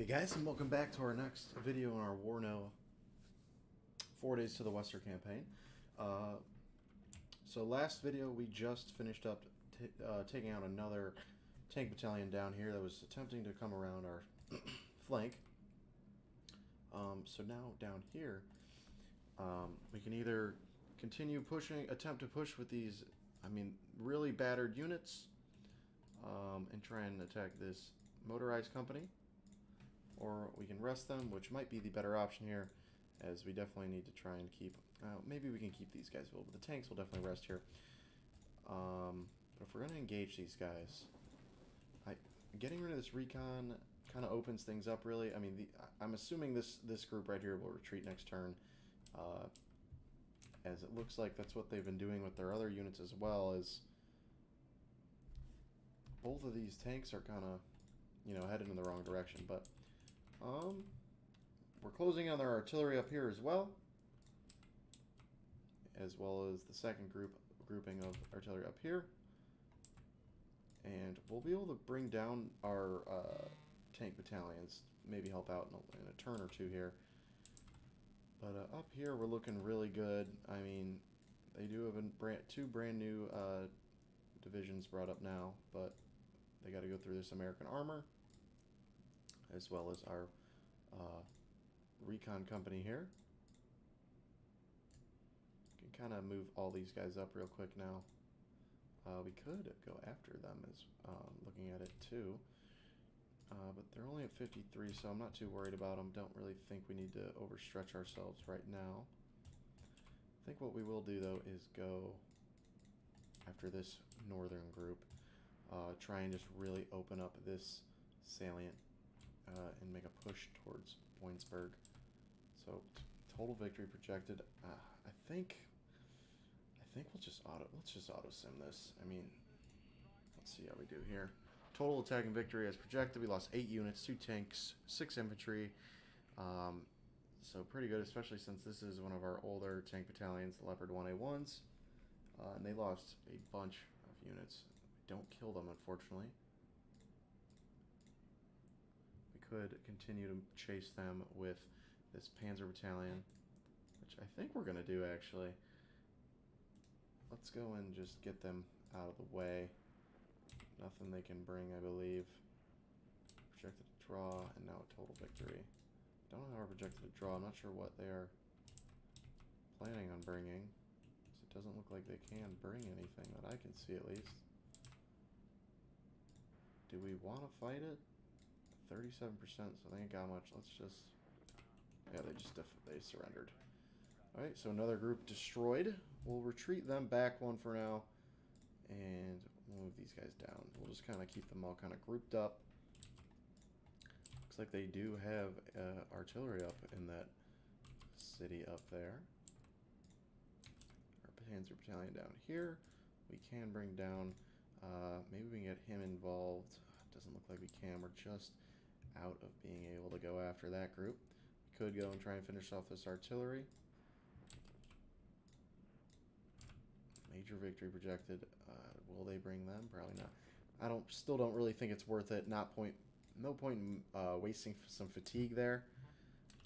Hey guys, and welcome back to our next video in our WARNO 4 Days to the Western campaign. So last video we just finished up taking out another tank battalion down here that was attempting to come around our flank. So now down here we can either continue pushing, attempt to push with these, really battered units and try and attack this motorized company. Or we can rest them, which might be the better option here, as we definitely need to try and keep... maybe we can keep these guys filled, but the tanks will definitely rest here. But if we're going to engage these guys, getting rid of this recon kind of opens things up, really. I'm assuming this group right here will retreat next turn, as it looks like that's what they've been doing with their other units as well, as both of these tanks are kind of, headed in the wrong direction, but... we're closing on their artillery up here as well as the second grouping of artillery up here, and we'll be able to bring down our tank battalions, maybe help out in a turn or two here. But up here we're looking really good. They do have two brand new divisions brought up now, but they got to go through this American armor, as well as our recon company here. We can kind of move all these guys up real quick now. We could go after them, as looking at it too, but they're only at 53, so I'm not too worried about them. Don't really think we need to overstretch ourselves right now. I think what we will do though is go after this northern group, try and just really open up this salient and make a push towards Boinsburg. So total victory projected. I think let's just auto sim this. Let's see how we do here. Total attacking victory as projected. We lost 8 units, 2 tanks, 6 infantry. So pretty good, especially since this is one of our older tank battalions, the Leopard 1A1s, and they lost a bunch of units. We don't kill them, unfortunately. Could continue to chase them with this Panzer battalion, which I think we're going to do, actually. Let's go and just get them out of the way. Nothing they can bring, I believe. Projected to draw, and now a total victory. Don't know how we're projected to draw. I'm not sure what they are planning on bringing, so it doesn't look like they can bring anything that I can see, at least. Do we want to fight it? 37%, so they ain't got much. Let's just... yeah, they surrendered. Alright, so another group destroyed. We'll retreat them back one for now, and we'll move these guys down. We'll just kind of keep them all kind of grouped up. Looks like they do have artillery up in that city up there. Our Panzer battalion down here. We can bring down... maybe we can get him involved. Doesn't look like we can. We're just out of being able to go after that group. We could go and try and finish off this artillery. Major victory projected. Will they bring them? Probably not. Still don't really think it's worth it. No point in wasting some fatigue there.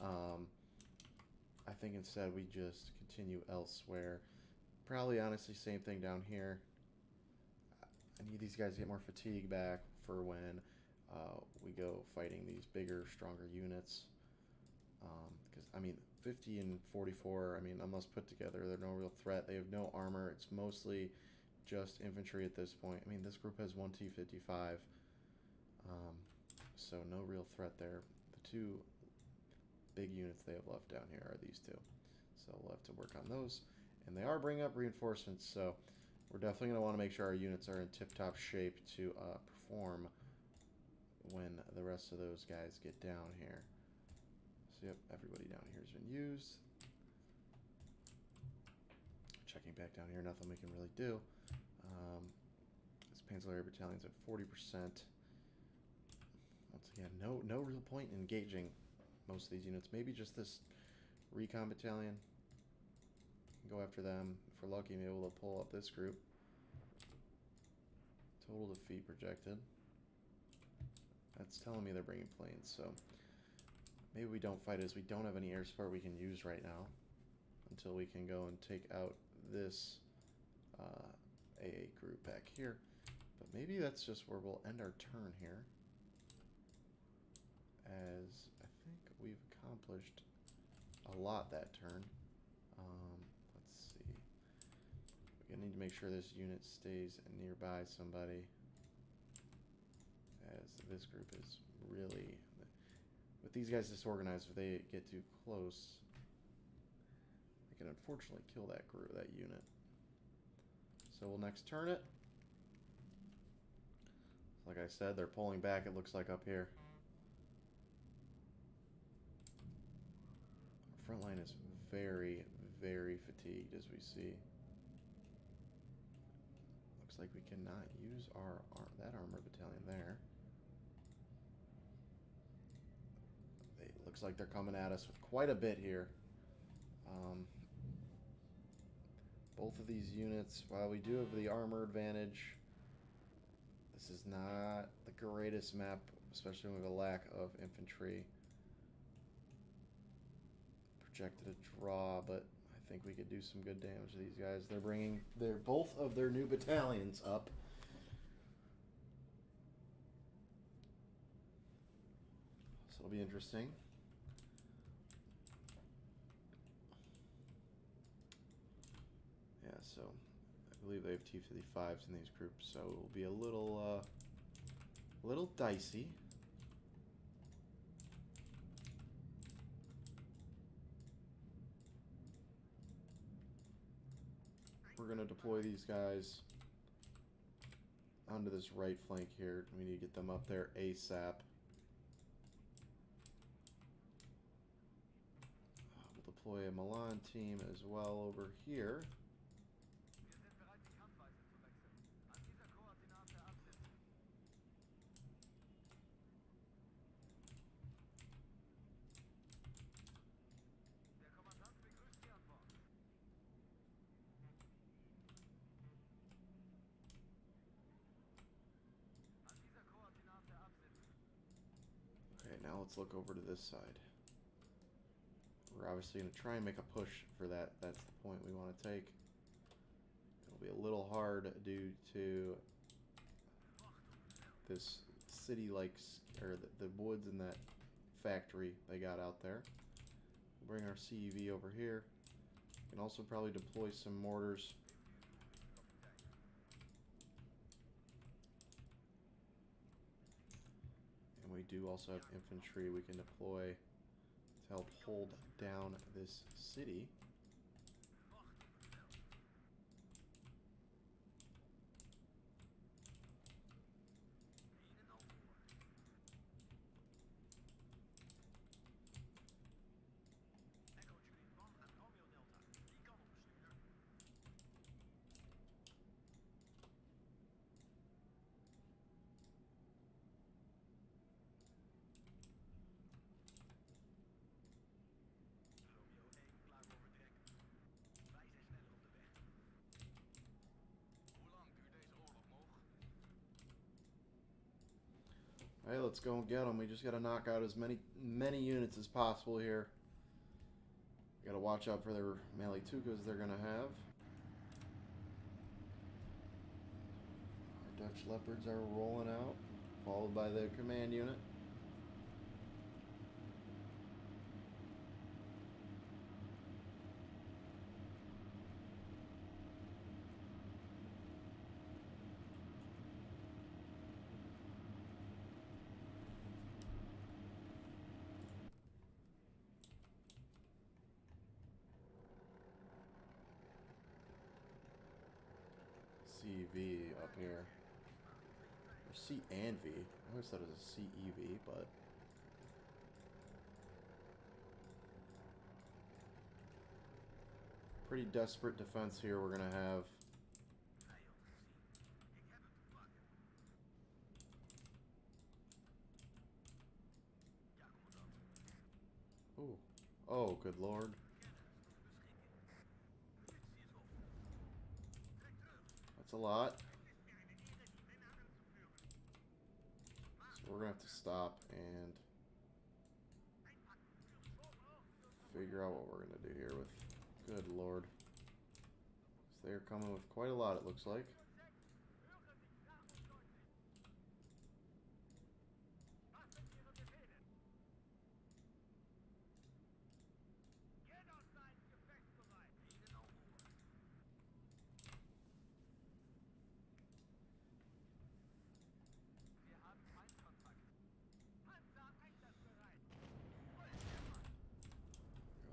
I think instead we just continue elsewhere. Probably, honestly, same thing down here. I need these guys to get more fatigue back for when we go fighting these bigger, stronger units. Because, 50 and 44, unless put together, they're no real threat. They have no armor. It's mostly just infantry at this point. This group has 1 T-55, so no real threat there. The 2 big units they have left down here are these 2. So we'll have to work on those. And they are bringing up reinforcements, so... we're definitely going to want to make sure our units are in tip-top shape to perform when the rest of those guys get down here. So, yep, everybody down here has been used. Checking back down here, nothing we can really do. This Panzer battalion's at 40%. Once again, no real point in engaging most of these units. Maybe just this recon battalion. Go after them. If we're lucky, maybe we'll pull up this group. Total defeat projected. That's telling me they're bringing planes, so maybe we don't fight as we don't have any air support we can use right now until we can go and take out this AA group back here. But maybe that's just where we'll end our turn here, as I think we've accomplished a lot that turn. Let's see. We need to make sure this unit stays nearby somebody, as this group is really, with these guys disorganized, if they get too close, they can unfortunately kill that group, that unit. So we'll next turn it. Like I said, they're pulling back, it looks like, up here. Our front line is very, very fatigued, as we see. Looks like we cannot use that armor battalion there. Looks like they're coming at us with quite a bit here. Both of these units, while we do have the armor advantage, this is not the greatest map, especially with a lack of infantry. Projected a draw, but I think we could do some good damage to these guys. They're bringing both of their new battalions up. So it'll be interesting. Yeah, so I believe they have T-55s in these groups, so it will be a little dicey. We're going to deploy these guys onto this right flank here. We need to get them up there ASAP. We'll deploy a Milan team as well over here. Now let's look over to this side. We're obviously going to try and make a push for that. That's the point we want to take. It'll be a little hard due to this city-like, or the woods in that factory they got out there. We'll bring our CEV over here. We can also probably deploy some mortars. We do also have infantry we can deploy to help hold down this city. Alright, let's go and get them. We just got to knock out as many units as possible here. Got to watch out for their melee tukas they're going to have. Our Dutch Leopards are rolling out, followed by the command unit. CV up here. Or C and V. I always thought it was a CEV, but pretty desperate defense here we're gonna have. Ooh. Oh, good lord. That's a lot. So we're going to have to stop and figure out what we're going to do here with... Good lord. So they're coming with quite a lot, it looks like.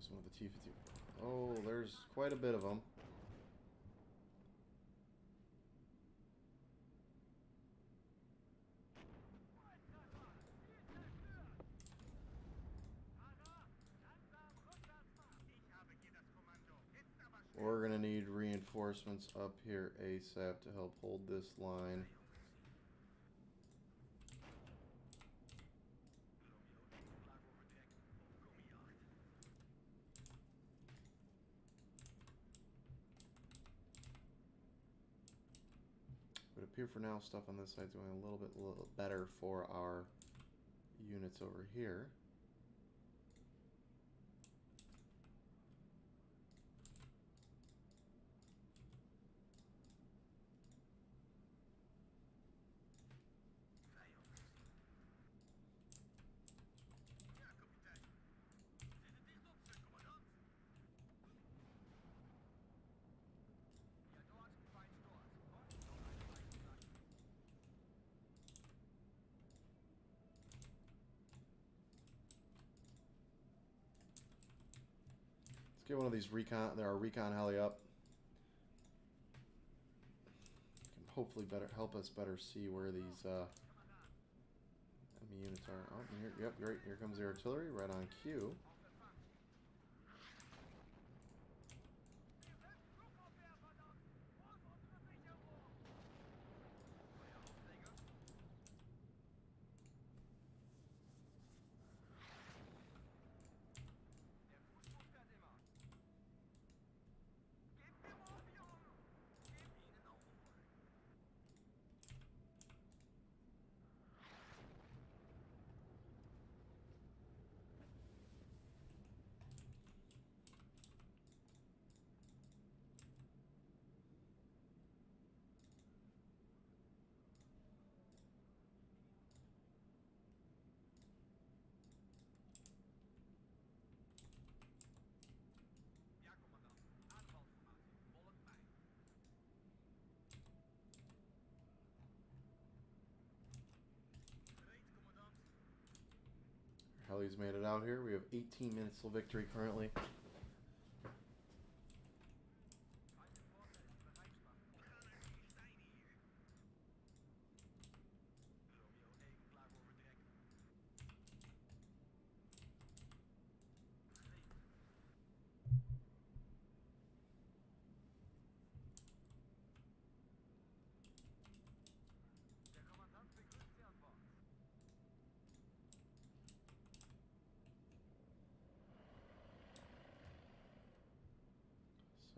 Some of the T-50. Oh, there's quite a bit of them. We're gonna need reinforcements up here ASAP to help hold this line. It would appear for now stuff on this side is going a little better for our units over here. Get one of these recon. There are recon heli up. Can hopefully help us better see where these enemy units are. Oh, here, yep, right here comes the artillery, right on cue. Heli's made it out here. We have 18 minutes till victory currently.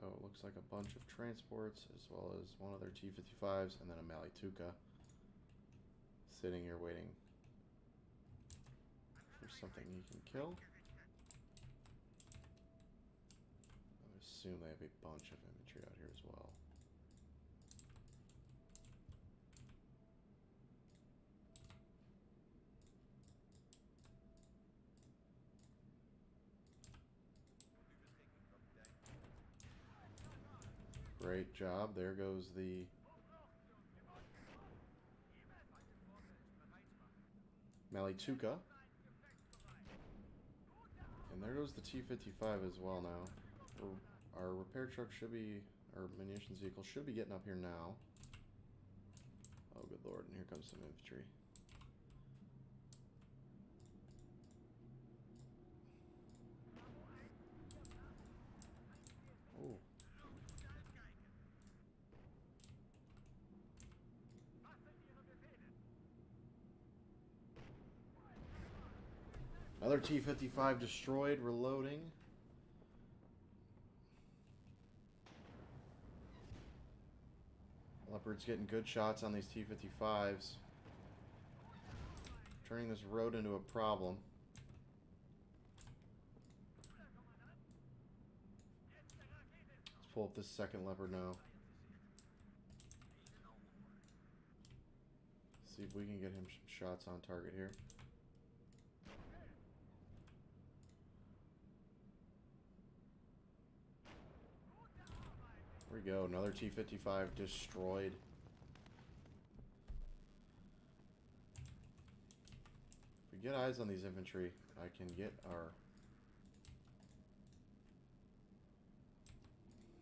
So it looks like a bunch of transports as well as one of their T-55s and then a Malituka sitting here waiting for something he can kill. I assume they have a bunch of infantry out here as well. Great job. There goes the Malituka. And there goes the T-55 as well now. Our repair truck should be, our munitions vehicle should be getting up here now. Oh, good lord. And here comes some infantry. Oh. Another T-55 destroyed, reloading. Leopard's getting good shots on these T-55s. turning this road into a problem. Let's pull up this second leopard now. See if we can get him some shots on target here. There we go, another T-55 destroyed. If we get eyes on these infantry, I can get our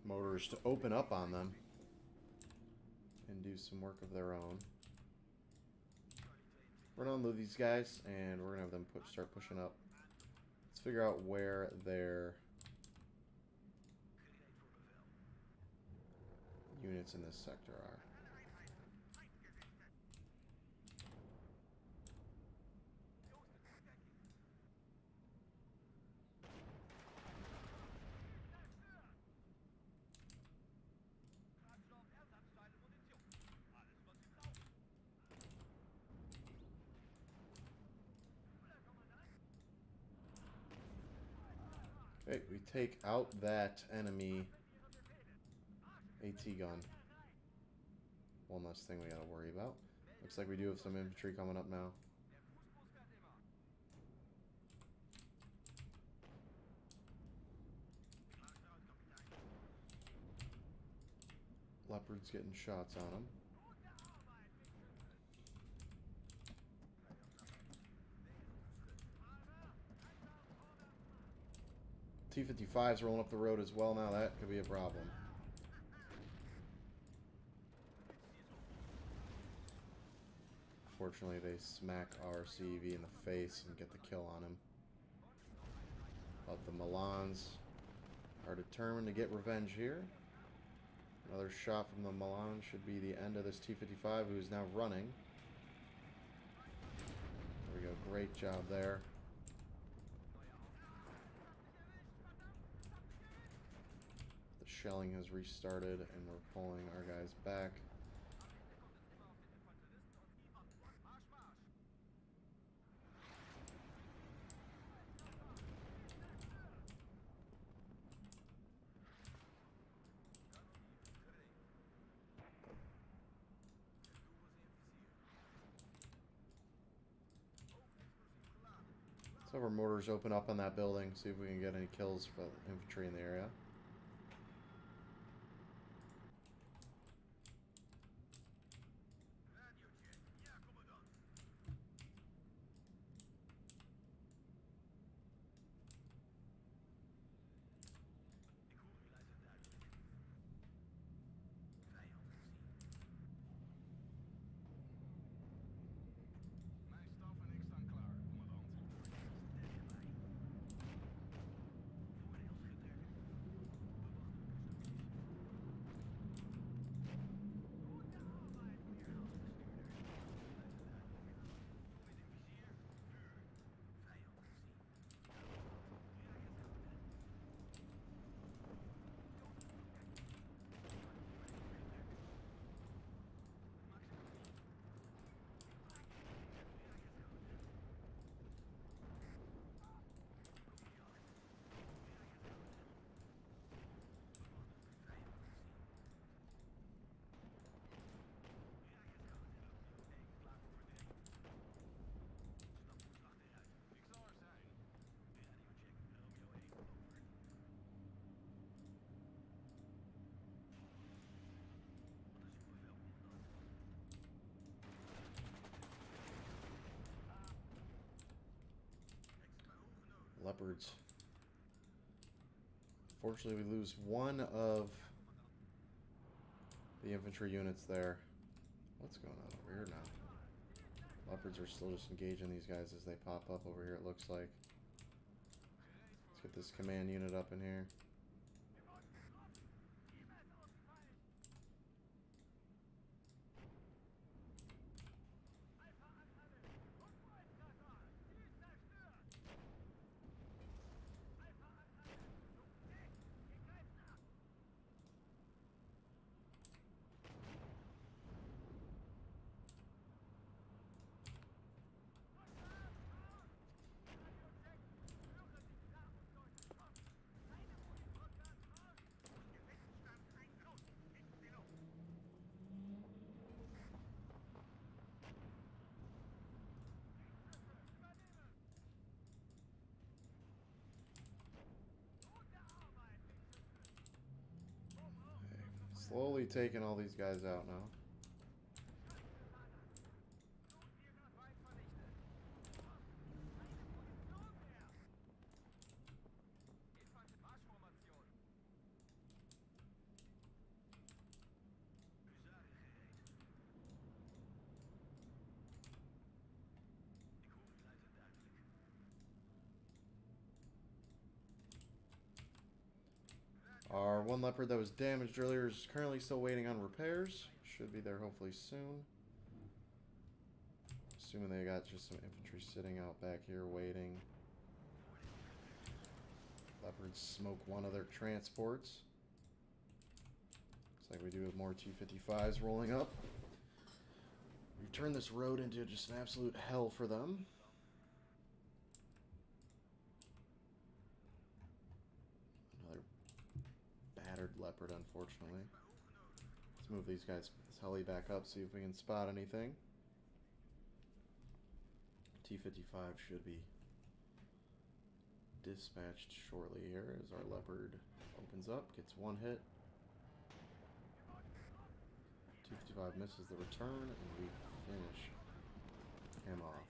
mortars to open up on them and do some work of their own. We're gonna unload these guys and we're gonna have them start pushing up. Let's figure out where their units in this sector are. Okay, we take out that enemy AT gun. One less thing we gotta worry about. Looks like we do have some infantry coming up now. Leopard's getting shots on him. T-55's rolling up the road as well now. That could be a problem. Fortunately, they smack our CEV in the face and get the kill on him. But the Milans are determined to get revenge here. Another shot from the Milan should be the end of this T-55, who is now running. There we go. Great job there. The shelling has restarted, and we're pulling our guys back. Let's have our mortars open up on that building, see if we can get any kills for the infantry in the area. Leopards. Fortunately, we lose one of the infantry units there. What's going on over here now? Leopards are still just engaging these guys as they pop up over here, it looks like. Let's get this command unit up in here. Slowly taking all these guys out now. Our one Leopard that was damaged earlier is currently still waiting on repairs. Should be there hopefully soon. Assuming they got just some infantry sitting out back here waiting. Leopards smoke one of their transports. Looks like we do have more T-55s rolling up. We've turned this road into just an absolute hell for them. Another battered Leopard, unfortunately. Let's move these guys, this heli back up, see if we can spot anything. T-55 should be dispatched shortly here as our Leopard opens up, gets one hit. T-55 misses the return, and we finish him off.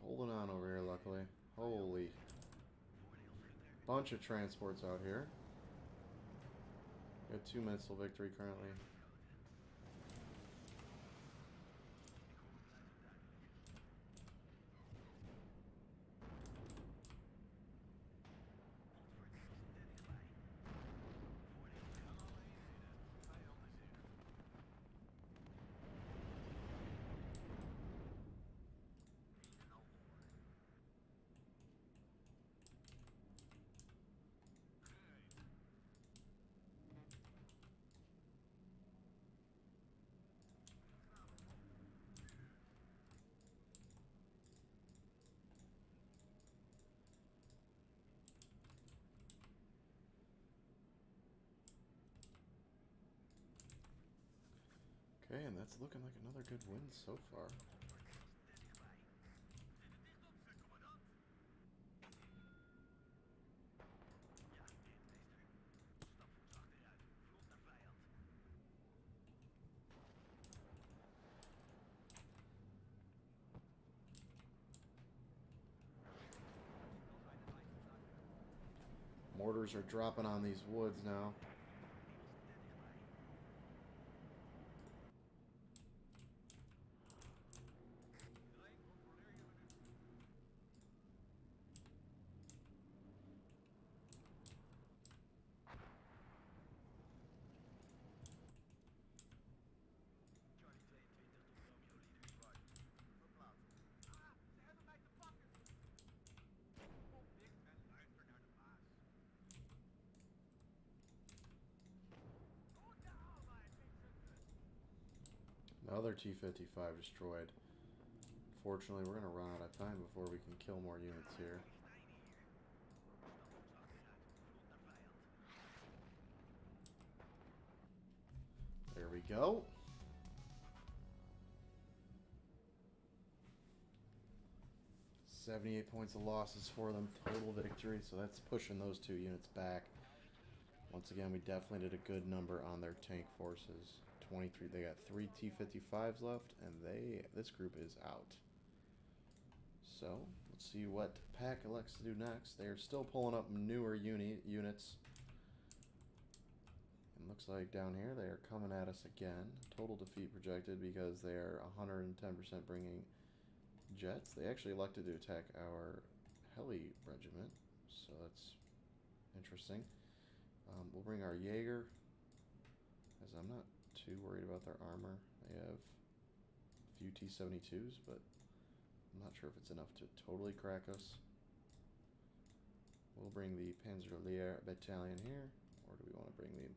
Holding on over here, luckily. Holy. Bunch of transports out here. We have 2 minutes till victory currently. Okay, and that's looking like another good win so far. Mortars are dropping on these woods now. Another T-55 destroyed. Fortunately, we're going to run out of time before we can kill more units here. There we go. $78 points of losses for them, total victory, so that's pushing those 2 units back. Once again, we definitely did a good number on their tank forces. 23. They got 3 T-55s left, and this group is out. So let's see what PACT elects to do next. They are still pulling up newer units. And looks like down here they are coming at us again. Total defeat projected because they are 110% bringing jets. They actually elected to attack our heli regiment, so that's interesting. We'll bring our Jaeger, as I'm not too worried about their armor. They have a few T-72s, but I'm not sure if it's enough to totally crack us. We'll bring the Panzerlehr Battalion here, or do we want to bring the...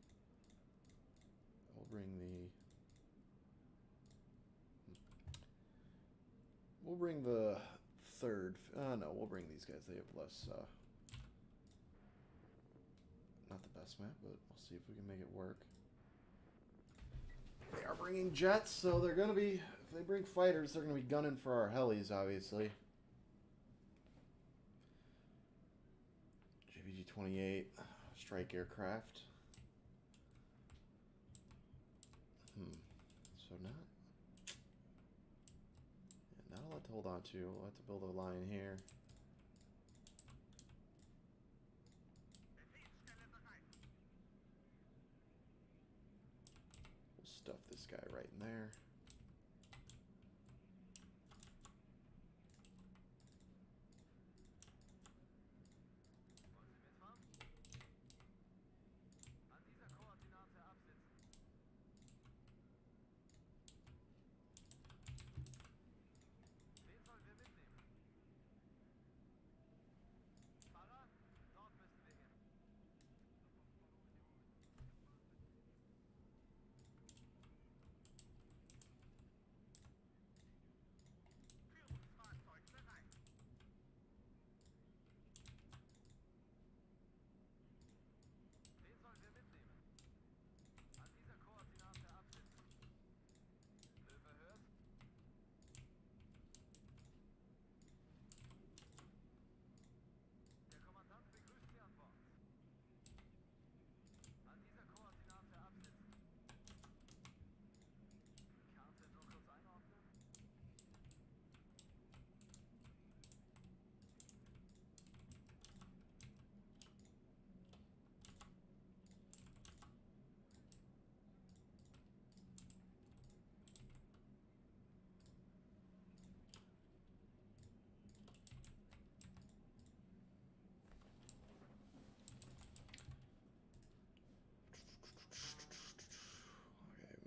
We'll bring the... We'll bring the 3rd... no, we'll bring these guys. They have less... not the best map, but we'll see if we can make it work. They are bringing jets, so they're going to be... If they bring fighters, they're going to be gunning for our helis, obviously. JVG-28 strike aircraft. So not a lot to hold on to. We'll have to build a line here. We'll stuff this guy right in there.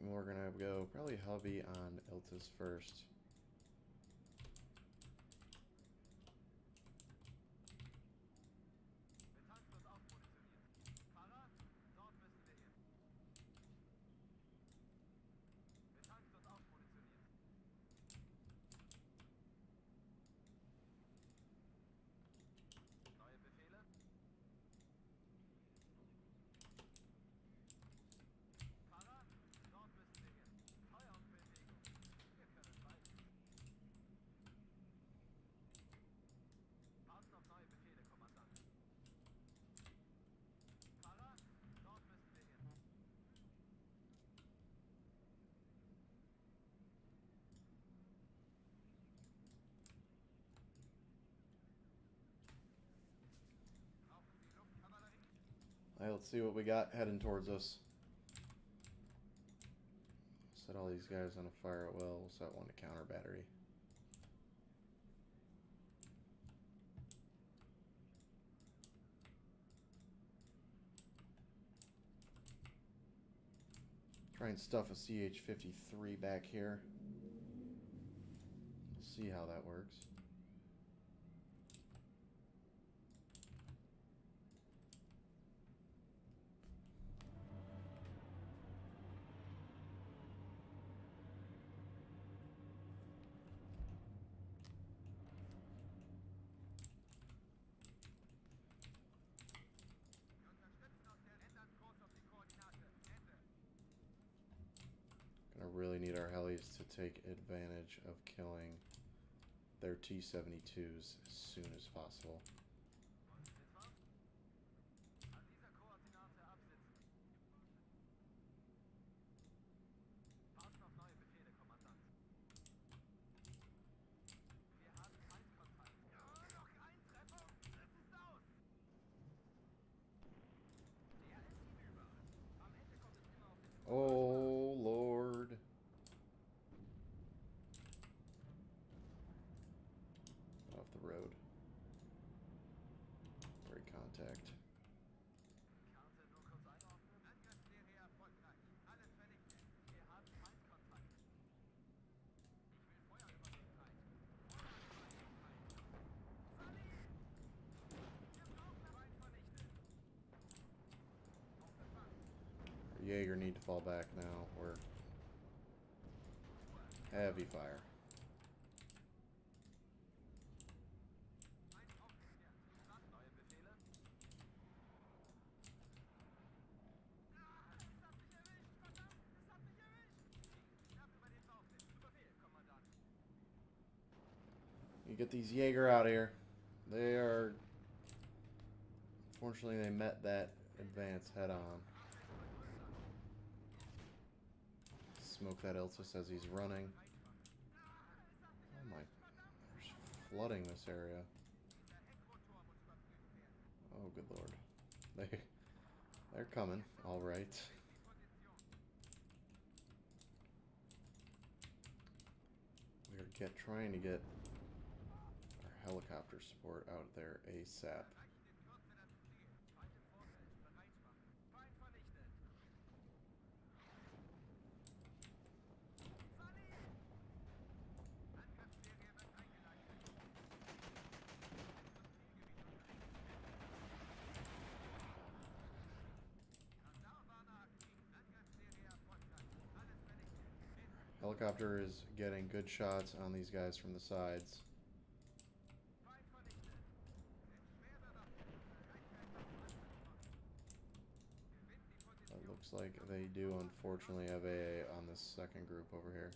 We're gonna go probably heavy on Iltis first. Alright, let's see what we got heading towards us. Set all these guys on a fire at will. We'll set one to counter battery. Try and stuff a CH-53 back here. We'll see how that works. Really need our helis to take advantage of killing their T-72s as soon as possible. Oh, Lord. Off the road. Break contact. Jaeger need to fall back now. We're heavy fire. You get these Jaeger out of here. They are... Fortunately, they met that advance head on. Smoke that Iltis as he's running. Oh my... There's flooding this area. Oh, good lord. They're coming. Alright. We're trying to get our helicopter support out there ASAP. Helicopter is getting good shots on these guys from the sides. It looks like they do unfortunately have AA on this second group over here.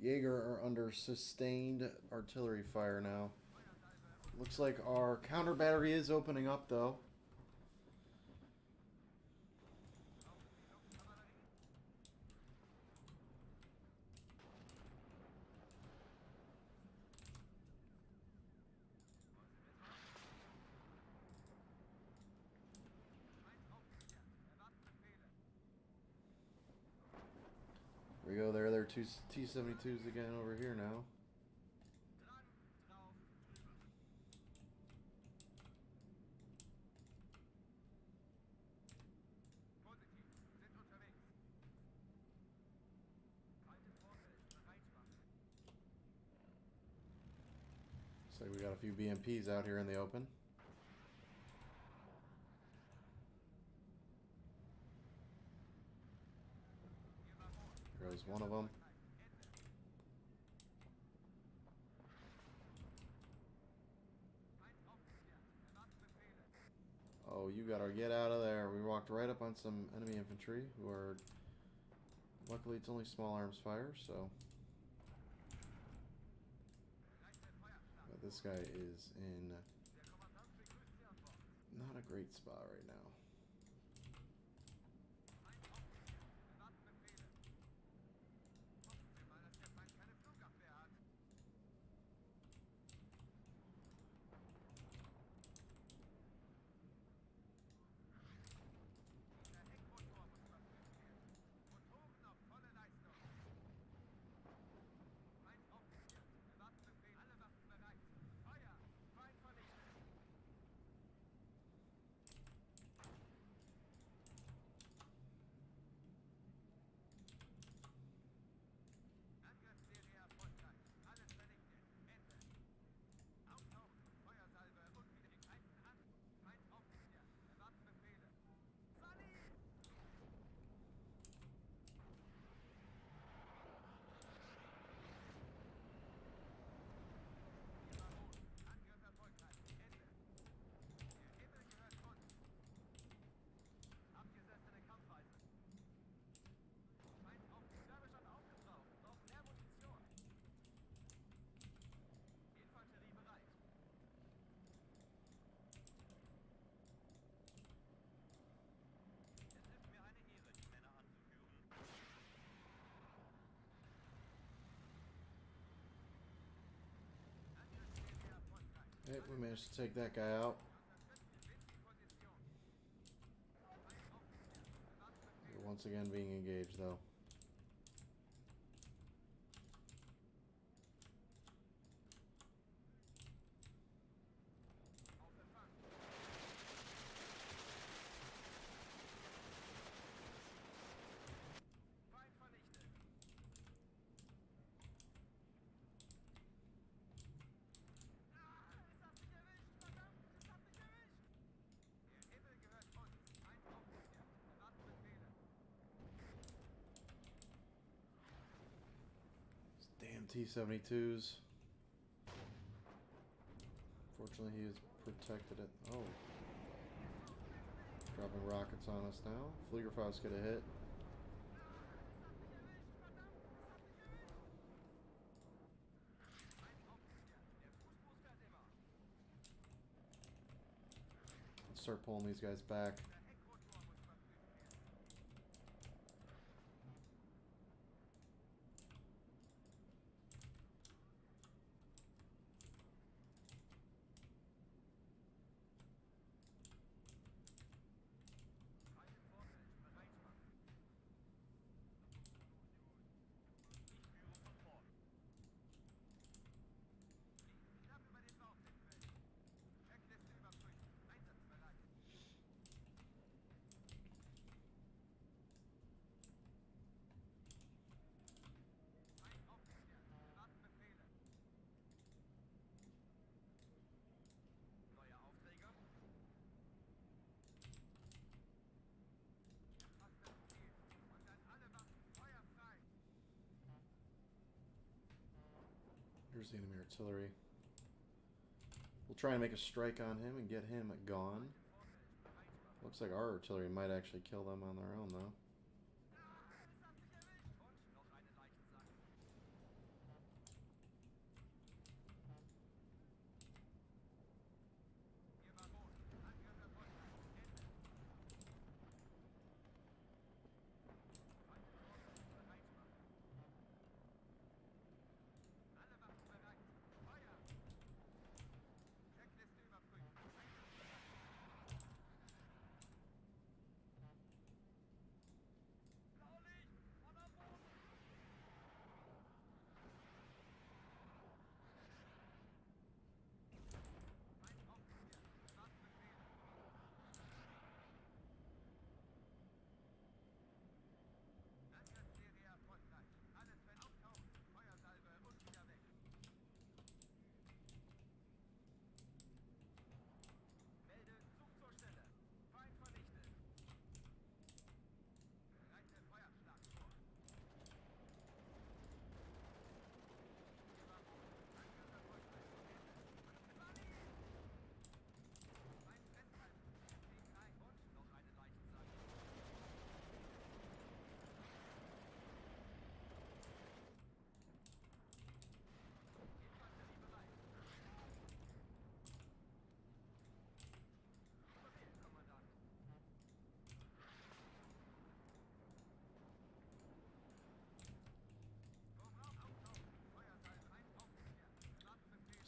Jaeger are under sustained artillery fire now. Looks like our counter battery is opening up though. There we go, there are two T-72s again over here now. Looks like we got a few BMPs out here in the open. There goes one of them. Oh, you gotta get out of there. We walked right up on some enemy infantry who are... Luckily, it's only small arms fire, so... But this guy is in... not a great spot right now. Hey, we managed to take that guy out. We're once again being engaged, though. T-72s. Fortunately, he has protected it. Oh. Dropping rockets on us now. Fliegerfaust get a hit. Let's start pulling these guys back. Here's the enemy artillery. We'll try and make a strike on him and get him gone. Looks like our artillery might actually kill them on their own, though.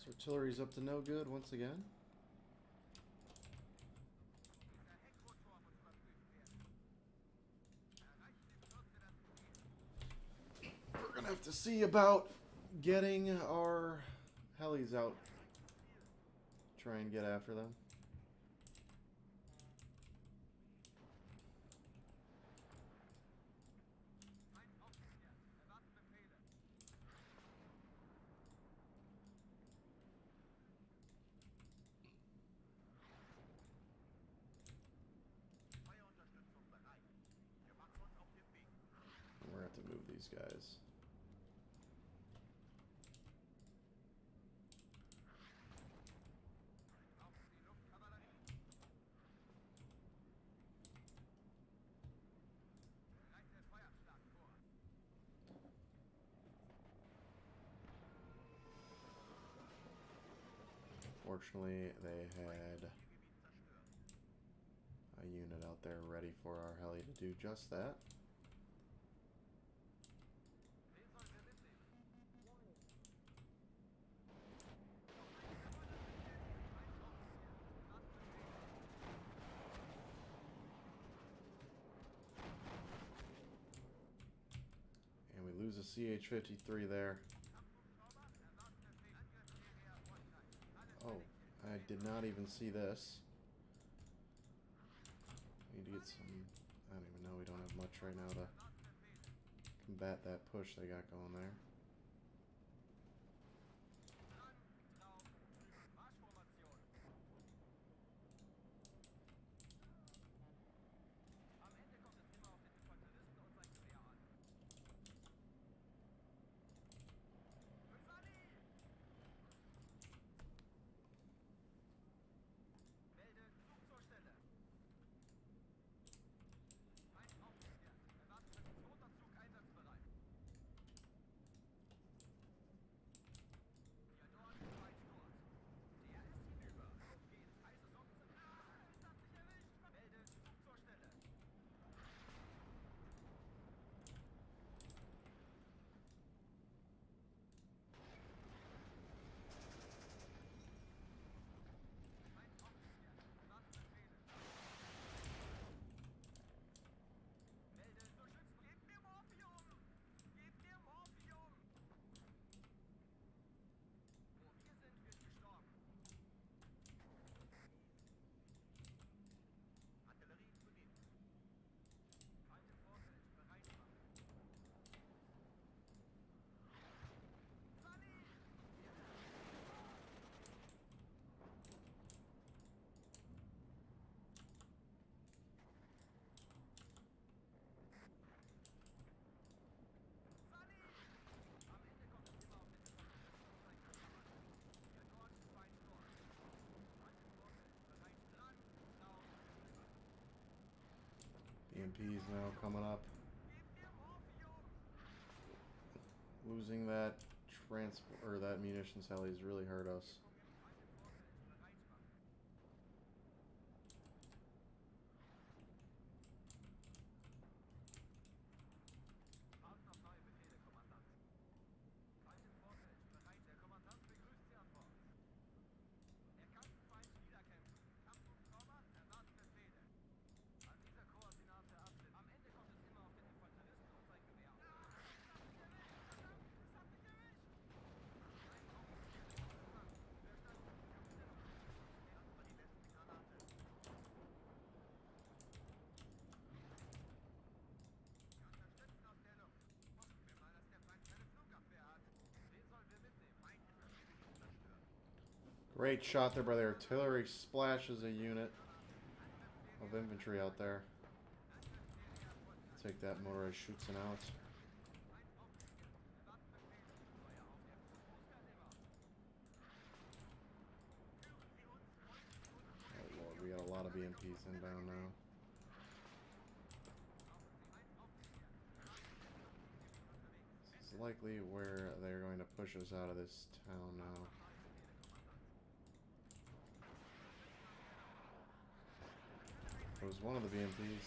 So artillery's up to no good once again. We're gonna have to see about getting our helis out. Try and get after them. We're gonna have to move these guys. Fortunately, they had a unit out there ready for our heli to do just that. And we lose a CH-53 there. Oh, I did not even see this. Need to get some... I don't even know, we don't have much right now to combat that push they got going there. EMPs now coming up. Losing that transport or that munitions heli has really hurt us. Great shot there by the artillery. Splashes a unit of infantry out there. Take that motorized shoots and out. Oh lord, we got a lot of BMPs inbound now. This is likely where they're going to push us out of this town now. It was one of the BMPs.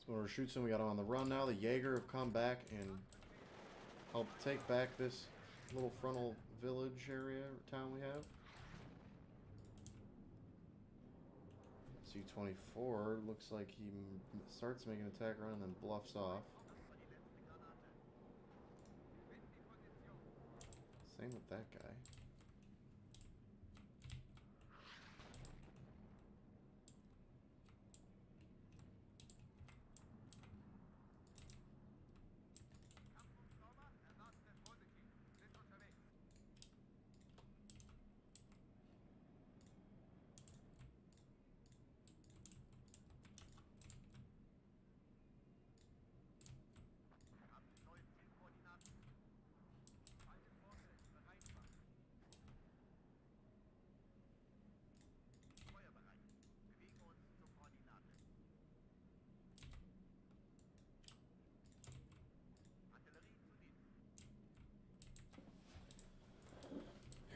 Motor shoots him. We got him on the run now. The Jaeger have come back and helped take back this little frontal village area, town we have. C-24 looks like he starts making an attack run and then bluffs off. Same with that guy.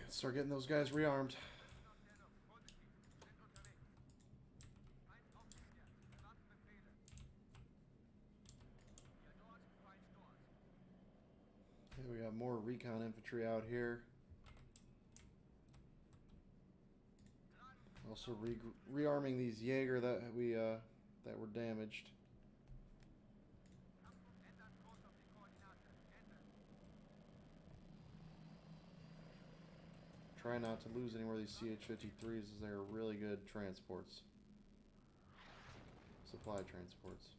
Start getting those guys rearmed. Okay, we got more recon infantry out here. Also rearming these Jaeger that that were damaged. Try not to lose anywhere of these CH-53s, as they are really good transports. Supply transports.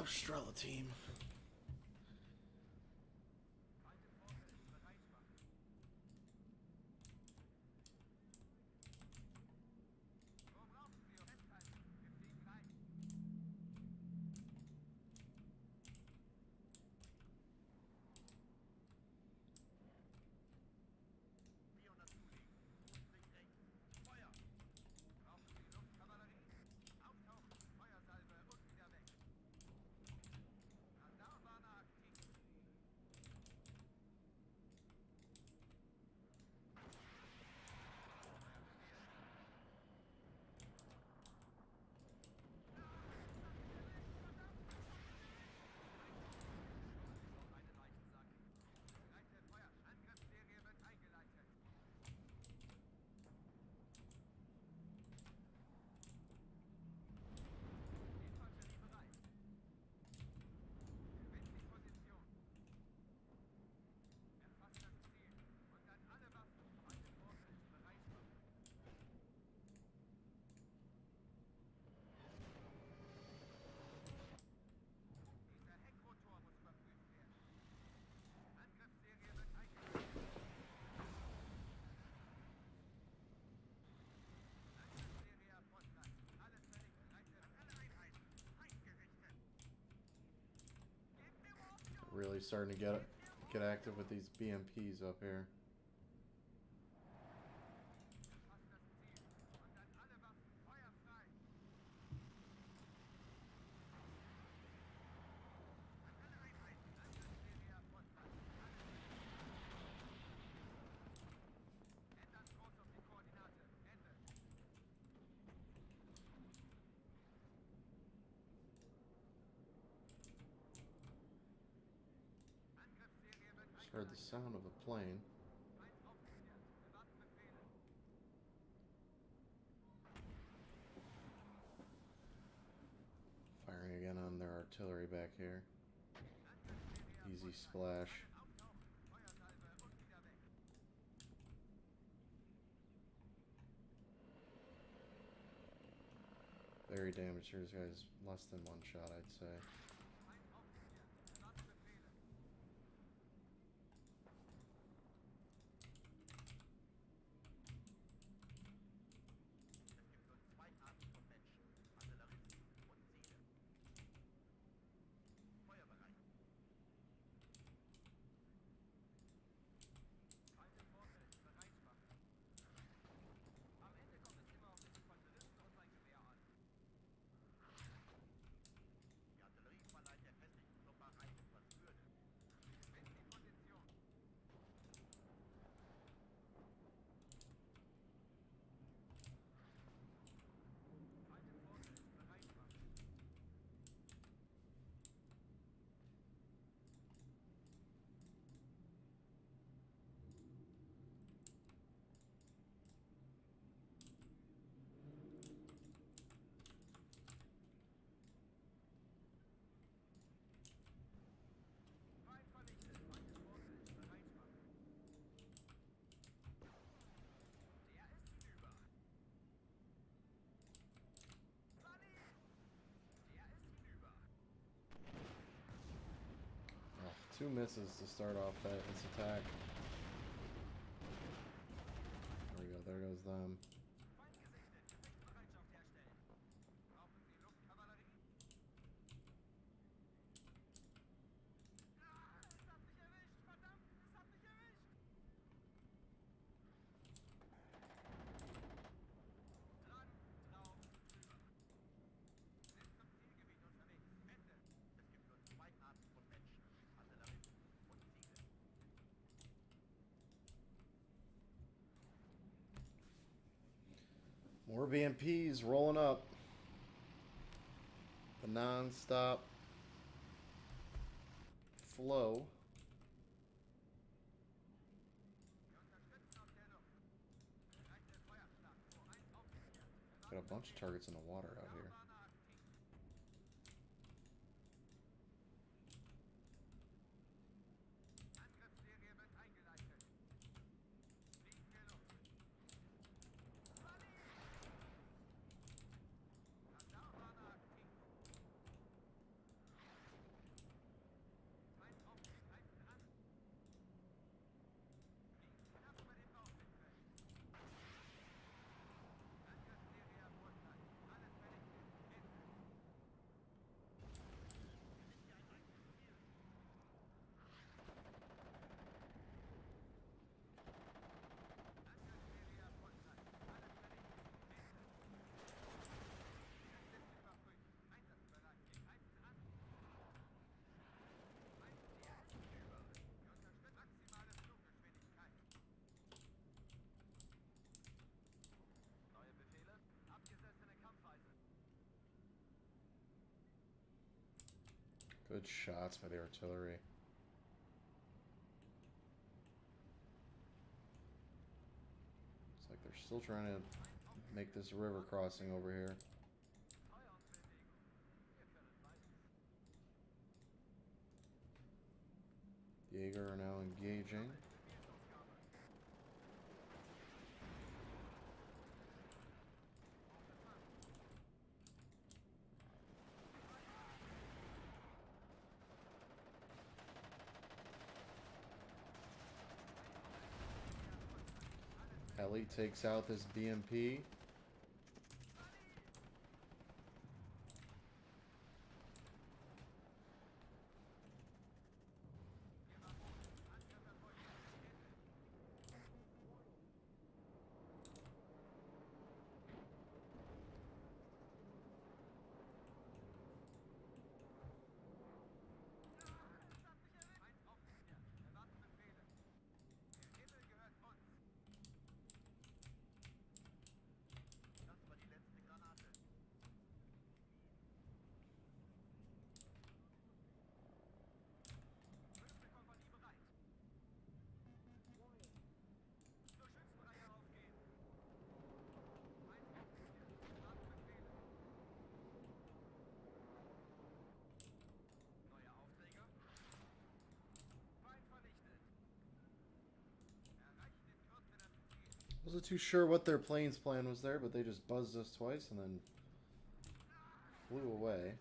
Strela team. Really starting to get active with these BMPs up here. Just heard the sound of a plane. Firing again on their artillery back here. Easy splash. Very damaged here. This guy's less than one shot, I'd say. Two misses to start off this attack. There we go, there goes them. More BMPs rolling up. The non-stop flow. Got a bunch of targets in the water out here. Good shots by the artillery. It's like they're still trying to make this river crossing over here. Jaeger are now engaging. Heli takes out this BMP. Wasn't too sure what their plane's plan was there, but they just buzzed us twice and then flew away.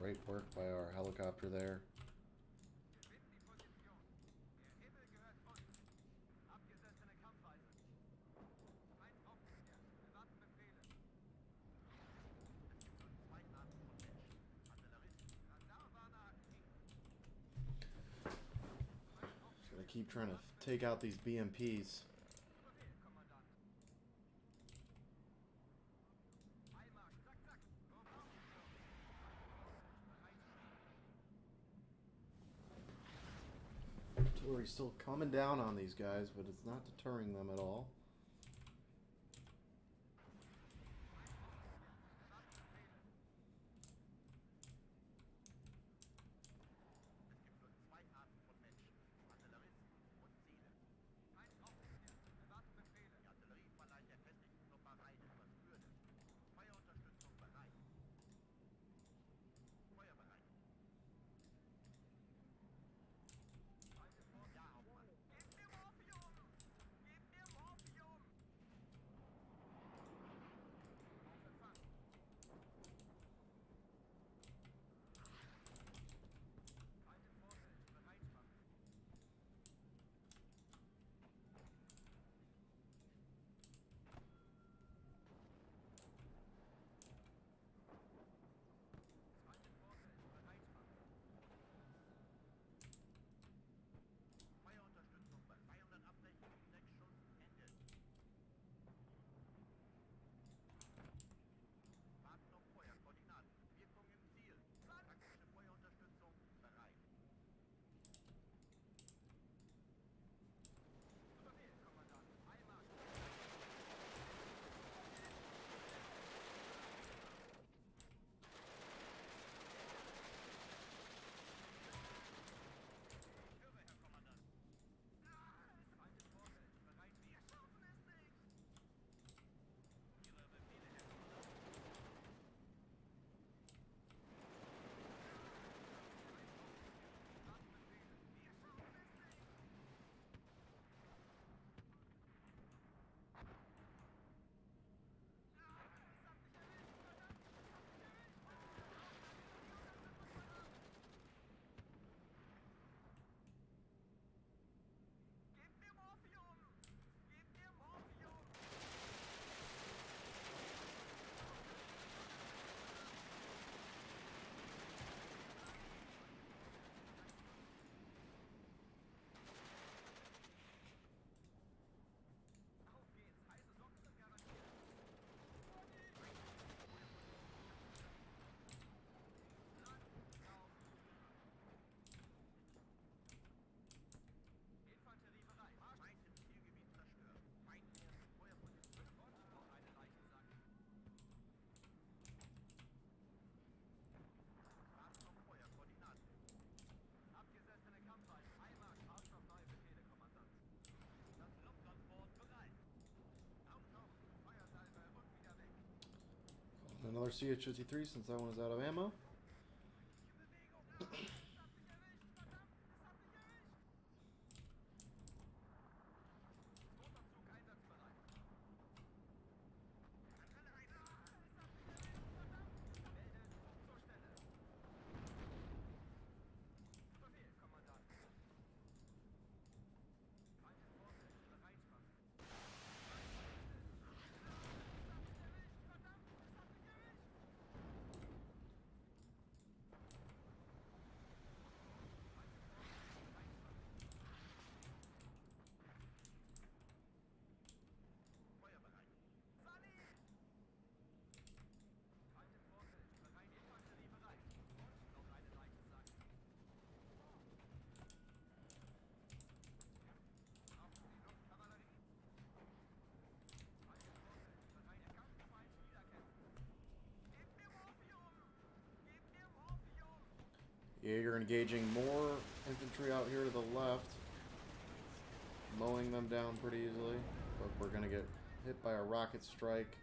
Great work by our helicopter there. Gotta keep trying to take out these BMPs. Artillery's still coming down on these guys, but it's not deterring them at all. Another CH-53 since that one is out of ammo. Jaeger engaging more infantry out here to the left, mowing them down pretty easily, but we're going to get hit by a rocket strike.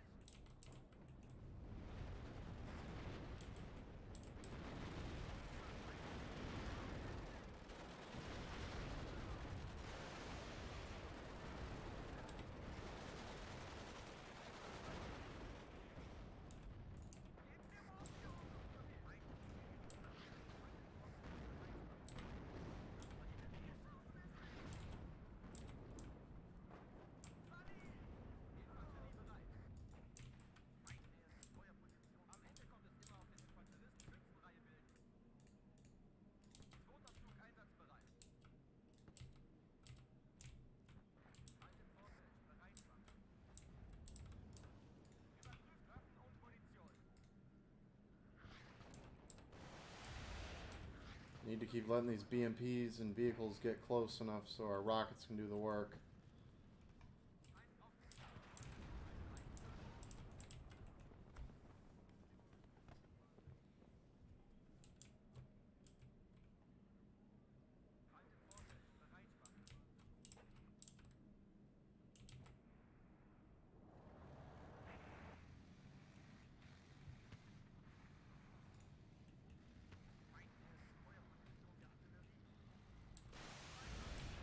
Need to keep letting these BMPs and vehicles get close enough so our rockets can do the work.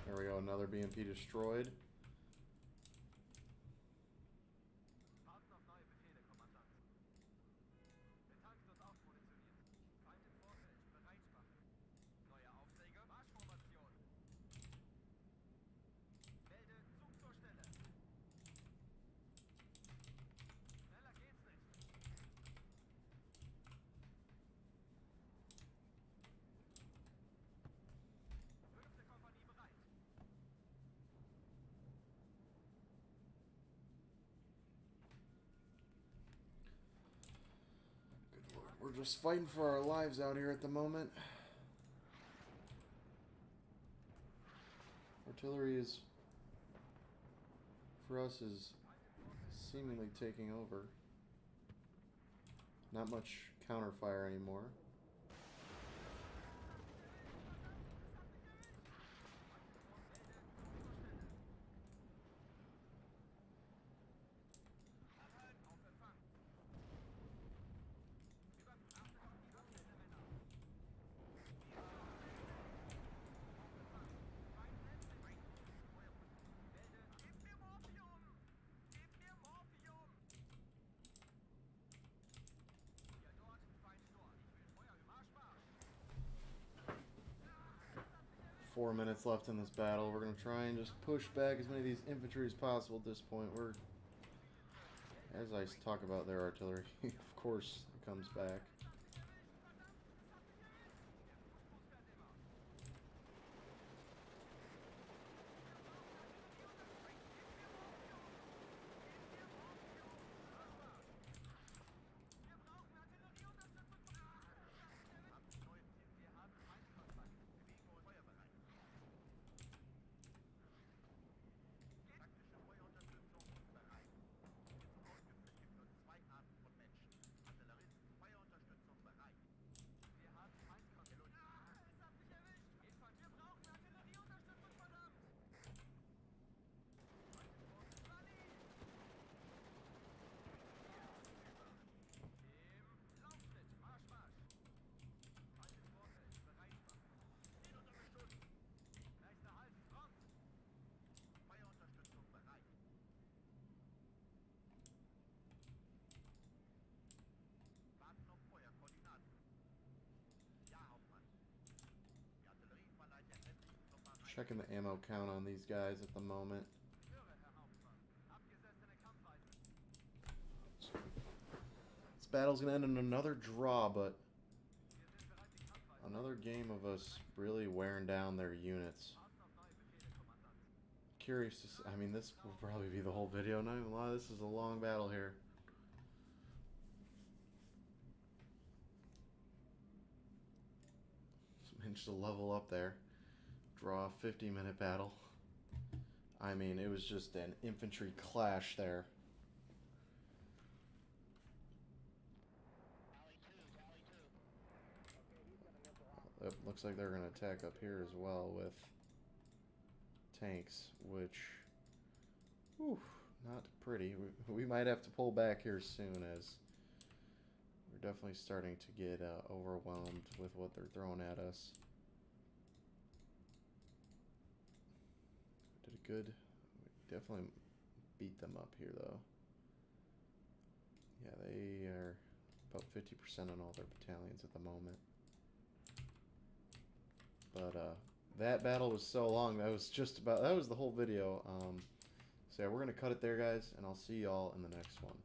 There we go, another BMP destroyed. We're just fighting for our lives out here at the moment. Artillery is, for us, is seemingly taking over. Not much counterfire anymore. Four minutes left in this battle. We're going to try and just push back as many of these infantry as possible at this point. We're, as I talk about their artillery, of course it comes back. Checking the ammo count on these guys at the moment. This battle's gonna end in another draw, but another game of us really wearing down their units. Curious to see, I mean, this will probably be the whole video. Not even lie, this is a long battle here. Managed to level up there. Draw a 50-minute battle. I mean, it was just an infantry clash there. It looks like they're going to attack up here as well with tanks, which, whew, not pretty. We might have to pull back here soon, as we're definitely starting to get overwhelmed with what they're throwing at us. Did a good, we definitely beat them up here though. Yeah, they are about 50% on all their battalions at the moment. But that battle was so long, that was just about, that was the whole video. So yeah, we're going to cut it there, guys, and I'll see y'all in the next one.